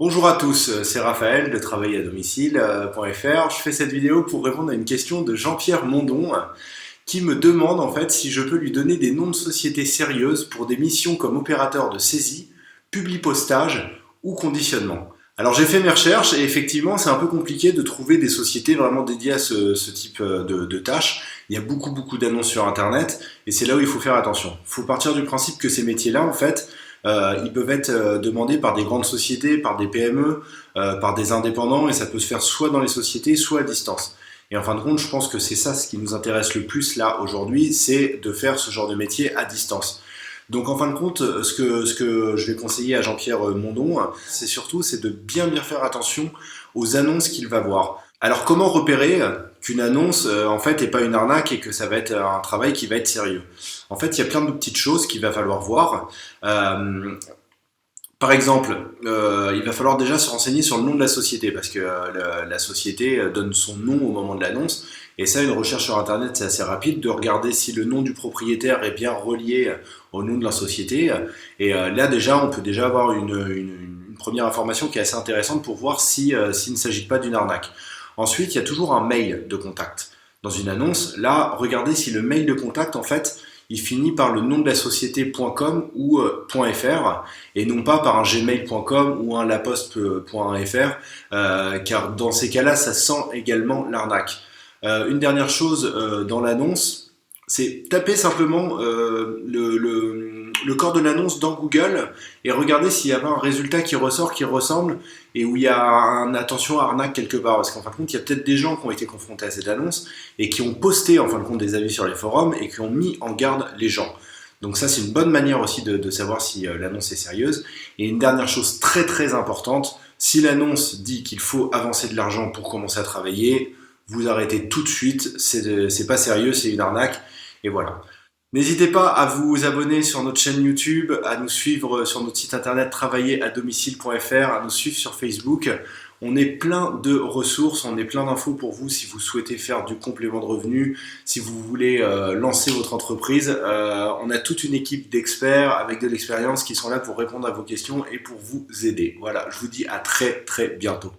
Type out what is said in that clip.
Bonjour à tous, c'est Raphaël de travailler-à-domicile.fr. Je fais cette vidéo pour répondre à une question de Jean-Pierre Mondon qui me demande en fait si je peux lui donner des noms de sociétés sérieuses pour des missions comme opérateur de saisie, publipostage ou conditionnement. Alors j'ai fait mes recherches et effectivement c'est un peu compliqué de trouver des sociétés vraiment dédiées à ce type de tâches. Il y a beaucoup d'annonces sur internet et c'est là où il faut faire attention. Il faut partir du principe que ces métiers-là en fait ils peuvent être demandés par des grandes sociétés, par des PME, par des indépendants, et ça peut se faire soit dans les sociétés, soit à distance. Et en fin de compte, je pense que c'est ça ce qui nous intéresse le plus là aujourd'hui, c'est de faire ce genre de métier à distance. Donc en fin de compte, ce que je vais conseiller à Jean-Pierre Mondon, c'est de bien faire attention aux annonces qu'il va voir. Alors comment repérer qu'une annonce en fait est pas une arnaque et que ça va être un travail qui va être sérieux? En fait, il y a plein de petites choses qu'il va falloir voir. Euh, Par exemple, il va falloir déjà se renseigner sur le nom de la société parce que la société donne son nom au moment de l'annonce. Et ça, une recherche sur Internet, c'est assez rapide de regarder si le nom du propriétaire est bien relié au nom de la société. Et là, déjà, on peut déjà avoir une première information qui est assez intéressante pour voir s'il ne s'agit pas d'une arnaque. Ensuite, il y a toujours un mail de contact. Dans une annonce, là, regardez si le mail de contact, en fait, il finit par le nom de la société.com ou .fr et non pas par un gmail.com ou un laposte.fr car dans ces cas-là, ça sent également l'arnaque. Une dernière chose dans l'annonce, c'est taper simplement le corps de l'annonce dans Google et regarder s'il y a un résultat qui ressort, qui ressemble et où il y a un attention arnaque quelque part. Parce qu'en fin de compte, il y a peut-être des gens qui ont été confrontés à cette annonce et qui ont posté en fin de compte des avis sur les forums et qui ont mis en garde les gens. Donc ça, c'est une bonne manière aussi de savoir si l'annonce est sérieuse. Et une dernière chose très importante, si l'annonce dit qu'il faut avancer de l'argent pour commencer à travailler, vous arrêtez tout de suite, c'est pas sérieux, c'est une arnaque, et voilà. N'hésitez pas à vous abonner sur notre chaîne YouTube, à nous suivre sur notre site internet travailler-à-domicile.fr, à nous suivre sur Facebook. On est plein de ressources, on est plein d'infos pour vous si vous souhaitez faire du complément de revenu, si vous voulez lancer votre entreprise. On a toute une équipe d'experts avec de l'expérience qui sont là pour répondre à vos questions et pour vous aider. Voilà, je vous dis à très bientôt.